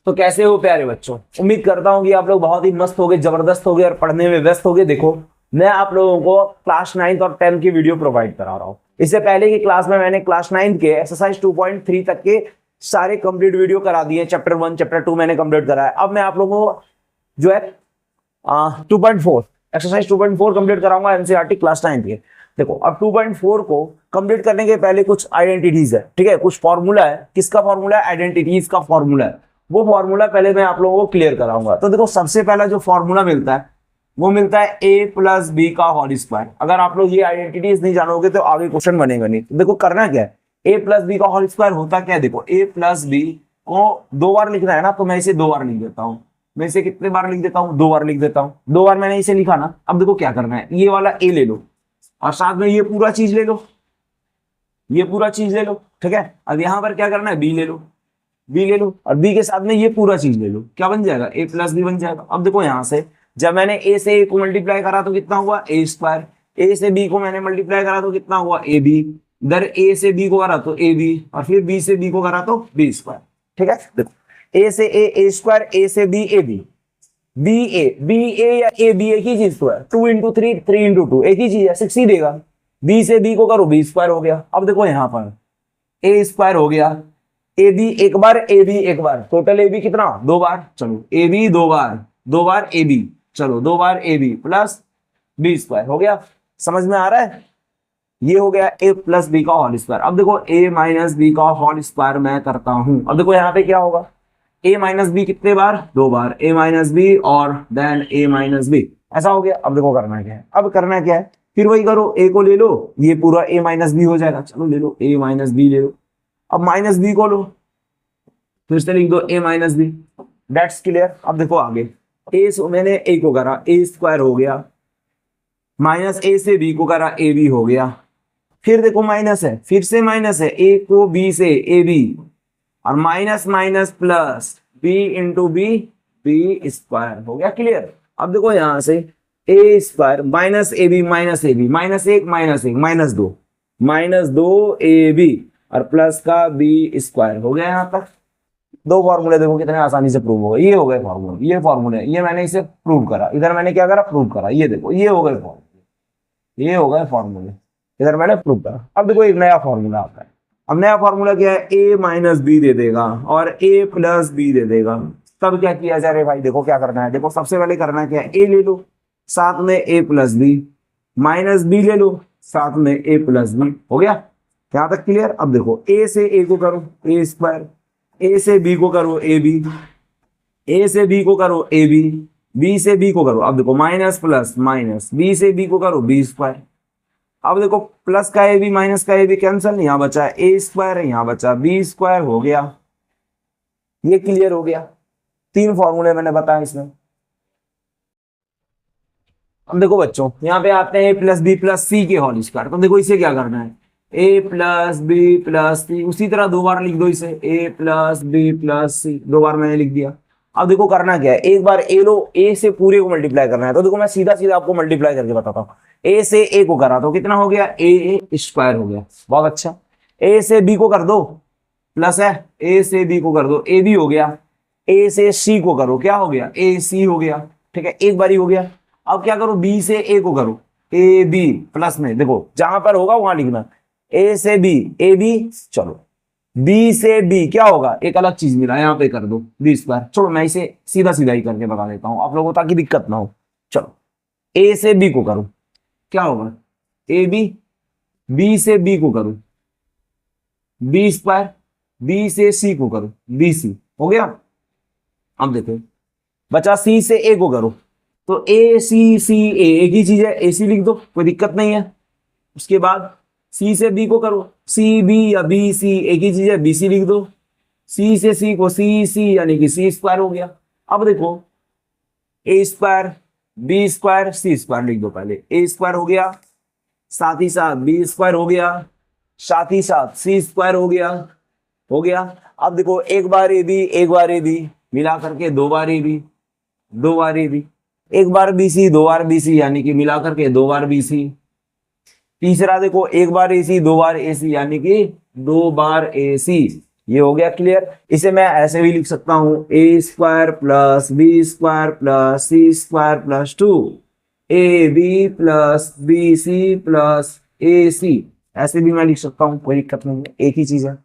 तो कैसे हो प्यारे बच्चों, उम्मीद करता हूं कि आप लोग बहुत ही मस्त हो गए, जबरदस्त हो गए और पढ़ने में व्यस्त हो गए। देखो मैं आप लोगों को क्लास 9 और 10 की वीडियो प्रोवाइड करा रहा हूं। इससे पहले की क्लास में मैंने क्लास 9 के एक्सरसाइज 2.3 तक के सारे कंप्लीट वीडियो करा दिए। चैप्टर 1 चैप्टर 2 मैंने कंप्लीट करा है। अब मैं आप लोगों को जो है 2.4 एक्सरसाइज 2.4 कंप्लीट कराऊंगा एनसीईआरटी क्लास 9 के। देखो अब 2.4 को कंप्लीट करने के पहले कुछ आइडेंटिटीज है, ठीक है, कुछ फॉर्मूला है। किसका फॉर्मूला है? आइडेंटिटीज का फॉर्मूला है। वो फॉर्मूला पहले मैं आप लोगों को क्लियर कराऊंगा। तो देखो सबसे पहला जो फॉर्मूला मिलता है वो मिलता है a प्लस बी का होल स्क्वायर। अगर आप लोग ये आइडेंटिटीज नहीं जानोगे तो आगे क्वेश्चन बनेगा नहीं। तो देखो करना क्या है, a प्लस बी का होल स्क्वायर होता क्या है। देखो a प्लस बी को 2 बार लिखना है ना, तो मैं इसे 2 बार लिख देता हूं। मैं इसे कितने बार लिख देता हूं? 2 बार लिख देता हूं। 2 बार मैंने इसे लिखा ना। अब देखो क्या करना है, ये वाला a ले लो और साथ में ये पूरा चीज ले लो, ये पूरा चीज ले लो, ठीक है। अब यहां पर क्या करना है, b ले लो, b ले लो और b के साथ में ये पूरा चीज ले लो। क्या बन जाएगा? a प्लस बी बन जाएगा। अब देखो यहां से जब मैंने a से a को मल्टीप्लाई करा तो कितना हुआ? a square. a से b को मैंने मल्टीप्लाई करा तो कितना हुआ? ab। इधर a से b को करा तो ab और फिर b से b को करा तो b स्क्वायर, ठीक है। देखो a से a स्क्वायर, a से b ab, b a या a b एक ही चीज तो है। 2 इंटू 3 3 इंटू 2 एक ही चीज है, 6 ही देगा। b से b को करो b स्क्वायर हो गया। अब देखो यहाँ पर a स्क्वायर हो गया, ए बी एक बार, ए बी एक बार, टोटल ए बी कितना? 2 बार। चलो ए बी 2 बार, 2 बार ए बी, चलो 2 बार A B plus B square हो गया। समझ में आ रहा है? ये हो गया ए प्लस बी का होल स्क्वायर। अब देखो ए माइनस बी का होल स्क्वायर मैं करता हूं। अब देखो यहाँ पे क्या होगा, ए माइनस बी कितने बार? 2 बार, ए माइनस बी और देन ए माइनस बी, ऐसा हो गया। अब देखो करना क्या है, अब करना क्या है, फिर वही करो, ए को ले लो, ये पूरा ए माइनस बी हो जाएगा। चलो ले लो ए माइनस बी ले लो। अब माइनस बी को लो, फिर से लिख दो ए माइनस बी। That's clear. अब देखो आगे ए से मैंने ए को करा ए स्क्वायर हो गया, माइनस ए से बी को करा ए बी हो गया। फिर देखो माइनस है, फिर से माइनस है, ए को बी से ए बी और minus minus plus B into B, B square हो गया। क्लियर। अब देखो यहां से A square minus A B, minus A B, minus एक माइनस एक माइनस दो ए बी और प्लस का बी स्क्वायर हो गया। यहां तक 2 फॉर्मूले देखो कितने आसानी से प्रूव हो गए। ये हो गए फॉर्मूले, ये फॉर्मूले, ये मैंने इसे प्रूव करा। इधर मैंने क्या करा? प्रूव करा। ये देखो ये हो गए फॉर्मूले, ये हो गए फॉर्मूले, इधर मैंने प्रूव करा। अब देखो एक नया फॉर्मूला आता है। अब नया फॉर्मूला क्या है? ए माइनस बी दे देगा और ए प्लस बी दे देगा। तब क्या किया जाए रे भाई? देखो क्या करना है, देखो सबसे पहले करना क्या है, ए ले लो साथ में ए प्लस बी, माइनस बी ले लो साथ में ए प्लस बी, हो गया। यहां तक क्लियर। अब देखो ए से ए को करो ए स्क्वायर, ए से बी को करो ए बी, ए से बी को करो ए बी, बी से बी को करो, अब देखो माइनस प्लस माइनस, बी से बी को करो बी स्क्वायर। अब देखो प्लस का ए बी माइनस का ए बी कैंसिल, यहां बचा ए स्क्वायर, यहां बचा बी स्क्वायर, हो गया। ये क्लियर हो गया। 3 फॉर्मूले मैंने बताया इसमें। अब देखो बच्चों यहाँ पे आते हैं ए प्लस बी प्लस सी के होल स्क्वायर। तो देखो इसे क्या करना है, ए प्लस बी प्लस सी, उसी तरह 2 बार लिख दो इसे, ए प्लस बी प्लस सी, 2 बार मैंने लिख दिया। अब देखो करना क्या है, एक बार ए लो, ए से पूरे को मल्टीप्लाई करना है। तो देखो मैं सीधा सीधा आपको मल्टीप्लाई करके बताता हूँ। ए से ए को करा तो कितना हो गया? ए स्क्वायर हो गया। बहुत अच्छा। ए से बी को कर दो, प्लस है, ए से बी को कर दो ए बी हो गया। ए से सी को करो, क्या हो गया? ए सी हो गया, ठीक है, एक बार ही हो गया। अब क्या करो, बी से ए को करो ए बी प्लस में, देखो जहां पर होगा वहां लिखना, ए से बी ए बी, चलो बी से बी क्या होगा? एक अलग चीज मिला, यहाँ पे कर दो बी स्क्वायर। चलो मैं इसे सीधा सीधा ही करके बता देता हूं आप लोगों को ताकि दिक्कत ना हो। चलो ए से बी को करो, क्या होगा? ए बी, बी से बी को करो बी स्क्वायर, बी से सी को करो बी सी, हो गया। अब देखो बचा सी से ए को करो, तो ए सी सी ए एक ही चीज है, ए सी लिख दो, कोई दिक्कत नहीं है। उसके बाद सी से बी को करो, सी बी या बी सी एक ही चीज है, बी सी लिख दो। सी से सी को सी सी यानी कि सी स्क्वायर हो गया। अब देखो ए स्क्वायर बी स्क्वायर सी स्क्वायर लिख दो, पहले ए स्क्वायर हो गया, साथ ही साथ बी स्क्वायर हो गया, साथ ही साथ सी स्क्वायर हो गया, हो गया। अब देखो एक बार ए बी एक बार ए बी मिला करके 2 बार ए बी 2 बार ए बी, एक बार बी सी 2 बार बी सी यानी कि मिला करके 2 बार बी सी। तीसरा देखो एक बार ए सी 2 बार ए सी यानी कि 2 बार ए सी। ये हो गया क्लियर। इसे मैं ऐसे भी लिख सकता हूं A square plus B square plus C square plus 2ab+bc+ac, ऐसे भी मैं लिख सकता हूं, कोई दिक्कत नहीं है, एक ही चीज है।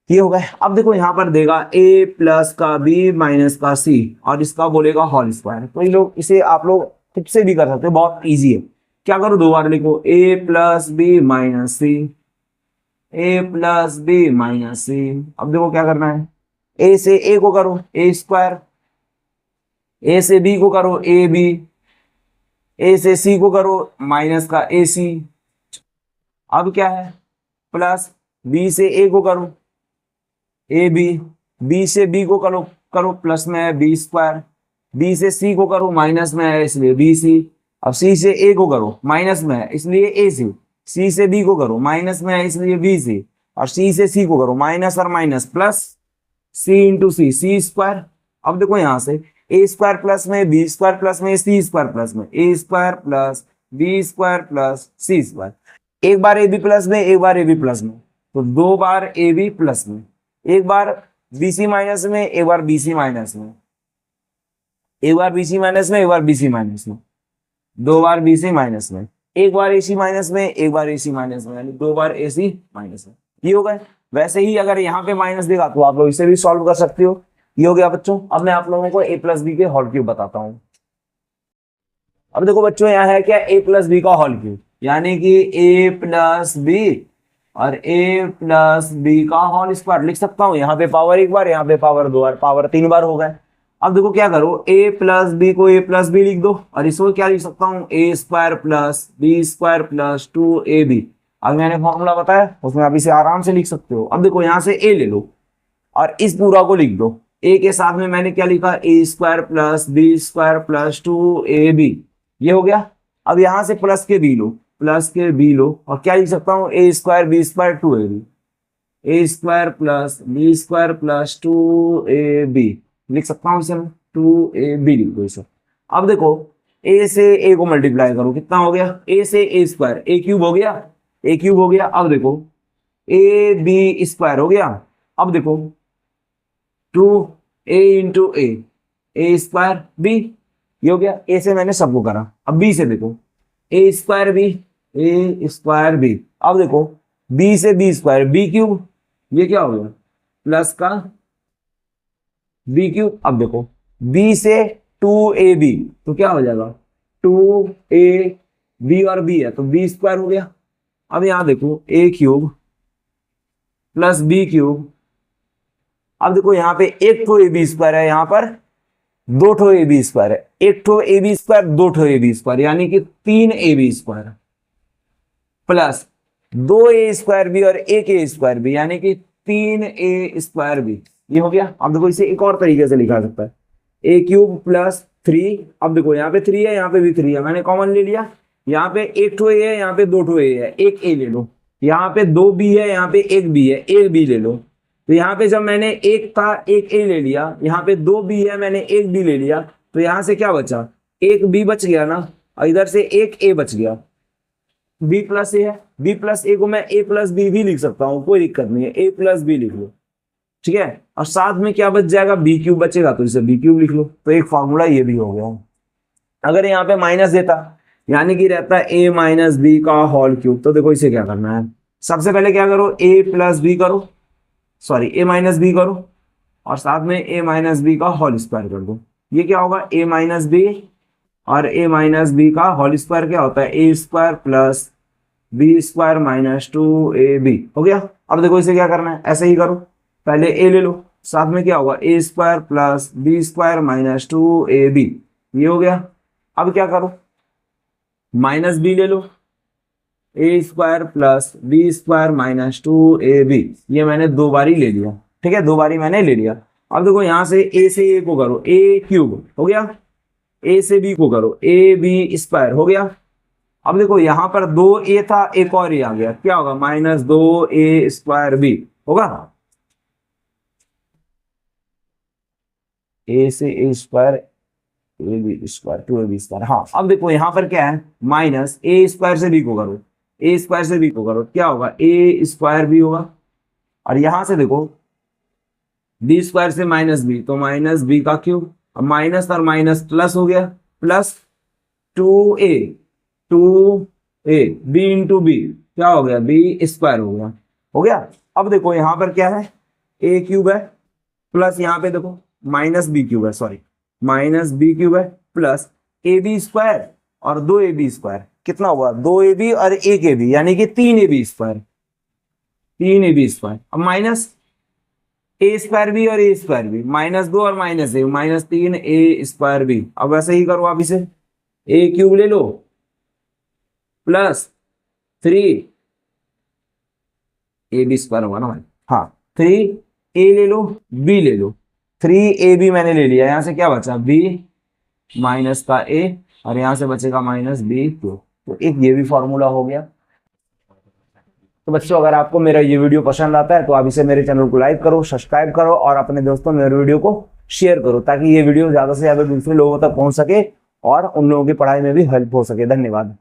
ये हो गया। अब देखो यहाँ पर देगा a प्लस का b माइनस का c और इसका बोलेगा होल स्क्वायर। तो ये लोग इसे आप लोग खुद से भी कर सकते हो, बहुत इजी है। क्या करो, दो बार लिखो a plus B minus C, a plus B minus C. अब देखो क्या करना है, a से a को करो a स्क्वायर, a से b को करो ए बी, a से c को करो माइनस का ए सी। अब क्या है, प्लस b से a को करो ए बी, बी से बी को करो करो प्लस में है बी स्क्वायर, बी से सी को करो माइनस में है इसलिए बी सी। अब सी से ए को करो माइनस में है इसलिए ए सी से बी को करो माइनस में है इसलिए बी सी, और सी से सी को करो माइनस और minus plus C into C square. अब देखो यहाँ से ए स्क्वायर प्लस में बी स्क्वायर प्लस में सी स्क्वायर प्लस में A square plus B square plus C square. एक बार ए बी प्लस में, एक बार ए बी प्लस में, तो दो बार ए बी प्लस में, एक बार BC माइनस में, एक बार BC माइनस में, एक बार BC माइनस में, एक बार BC माइनस में, दो बार BC माइनस में, एक बार AC माइनस में, एक बार AC माइनस में, यानी दो बार AC माइनस में। ये हो गए। वैसे ही अगर यहाँ पे माइनस देगा तो आप लोग इसे भी सॉल्व कर सकते हो। ये हो गया बच्चों। अब मैं आप लोगों को a प्लस बी के होल क्यूब बताता हूँ। अब देखो बच्चों, यहाँ है क्या, a प्लस बी का होल क्यूब, यानी कि a प्लस बी और a प्लस बी का होल स्क्वायर लिख सकता हूँ। यहाँ पे पावर एक बार, यहाँ पे पावर दो बार, पावर तीन बार हो गए। अब देखो क्या करो, a प्लस बी को a प्लस बी लिख दो और इसको क्या लिख सकता हूँ, a square plus B square plus 2ab। अब मैंने फॉर्मूला बताया उसमें आप इसे आराम से लिख सकते हो। अब देखो यहाँ से a ले लो और इस पूरा को लिख दो। a के साथ में मैंने क्या लिखा, a square plus B square plus 2ab। ये हो गया। अब यहाँ से प्लस के b लो, प्लस के b लो और क्या लिख सकता हूँ, a square B square 2ab, a square plus B square plus 2ab लिख सकता हूँ इसे मैं, 2ab लिख दो इसे। अब देखो a से a को मल्टीप्लाई करो, कितना हो गया, a से a स्क्वायर, a क्यूब हो गया, a क्यूब हो गया। अब देखो a b स्क्वायर हो गया। अब देखो 2a into a square b, ये हो गया। a से मैंने सबको करा। अब b से देखो, a स्क्वायर बी। अब देखो b से b स्क्वायर b क्यूब, ये क्या हो गया, प्लस का b क्यूब। अब देखो b से 2ab तो क्या हो जाएगा, 2ab और b है तो b स्क्वायर हो गया। अब यहां देखो a cube plus b cube. अब देखो यहाँ पे एक ठो ab स्क्वायर है, यहाँ पर दो ठो ab स्क्वायर है, एक ठो ab स्क्वायर, दो ठो ab स्क्वायर, यानी कि 3ab square plus 2a square B और एक a स्क्वायर बी, यानी कि 3a स्क्वायर बी। ये हो गया। अब देखो इसे एक और तरीके से लिखा सकता है, a क्यूब प्लस 3। अब देखो यहाँ पे 3 है, यहाँ पे भी 3 है, मैंने कॉमन ले लिया। यहाँ पे एक ठो a है, यहाँ पे दो ठो a है, एक a ले लो। यहाँ पे दो b है, यहाँ पे एक b है, एक b ले लो। तो यहाँ पे जब मैंने एक था, एक a ले लिया, यहाँ पे दो b है, मैंने एक b ले लिया, तो यहाँ से क्या बचा, एक b बच गया ना, और इधर से एक a बच गया। b प्लस a है, b प्लस a को मैं a प्लस b भी लिख सकता हूँ, कोई दिक्कत नहीं है, a प्लस b लिख लो, ठीक है। और साथ में क्या बच जाएगा, b क्यूब बचेगा, तो इसे b क्यूब लिख लो। तो एक फॉर्मूला ये भी हो गया। अगर यहाँ पे माइनस देता, यानी कि रहता है a माइनस बी का होल क्यूब, तो देखो इसे क्या करना है, सबसे पहले क्या करो, a प्लस बी करो, सॉरी a माइनस बी करो, और साथ में a माइनस बी का होल स्क्वायर कर दो। ये क्या होगा, a माइनस बी, और a माइनस बी का होल स्क्वायर क्या होता है, a square plus B square minus 2ab हो गया। अब देखो इसे क्या करना है, ऐसे ही करो, पहले a ले लो, साथ में क्या होगा, a square plus B square minus 2ab, ये हो गया। अब क्या करो, माइनस b ले लो, a square plus B square minus 2ab, ये मैंने दो बारी ले लिया, ठीक है, दो बारी मैंने ले लिया। अब देखो यहाँ से a से a को करो, a क्यूब हो गया, a से b को करो, a b स्क्वायर हो गया। अब देखो यहाँ पर दो a था, एक और a आ गया, क्या होगा, माइनस 2a स्क्वायर b होगा, a से a square A B square 2ab square. हाँ, अब देखो यहाँ पर क्या है, माइनस a स्क्वायर से b को करो, a स्क्वायर से b को करो, क्या होगा, a स्क्वायर b होगा। और यहां से देखो बी स्क्वायर से माइनस बी, तो माइनस बी का क्यूब, अब माइनस और माइनस प्लस हो गया, plus 2a, 2a b into B क्या हो गया, बी स्क्वायर हो गया, हो गया। अब देखो यहां पर क्या है, a क्यूब है, प्लस यहाँ पे देखो माइनस बी क्यूब है, सॉरी माइनस बी क्यूब है, प्लस ए बी स्क्वायर और 2ab स्क्वायर, कितना हुआ 2ab और 1ab, यानी कि 3ab स्क्वायर, 3ab स्क्वायर। अब माइनस ए स्क्वायर बी और ए स्क्वायर बी, -2 और -a, -3a स्क्वायर बी। अब वैसे ही करो आप इसे, ए क्यूब ले लो प्लस 3ab स्क्वायर होगा ना भाई, हाँ 3a ले लो, b ले लो, 3ab मैंने ले लिया, यहां से क्या बचा b माइनस का a और यहां से बचेगा -b क्यूब। तो एक ये भी फॉर्मूला हो गया। तो बच्चों अगर आपको मेरा ये वीडियो पसंद आता है तो आप इसे मेरे चैनल को लाइक करो, सब्सक्राइब करो और अपने दोस्तों में मेरे वीडियो को शेयर करो, ताकि ये वीडियो ज्यादा से ज्यादा दूसरे लोगों तक पहुंच सके और उन लोगों की पढ़ाई में भी हेल्प हो सके। धन्यवाद।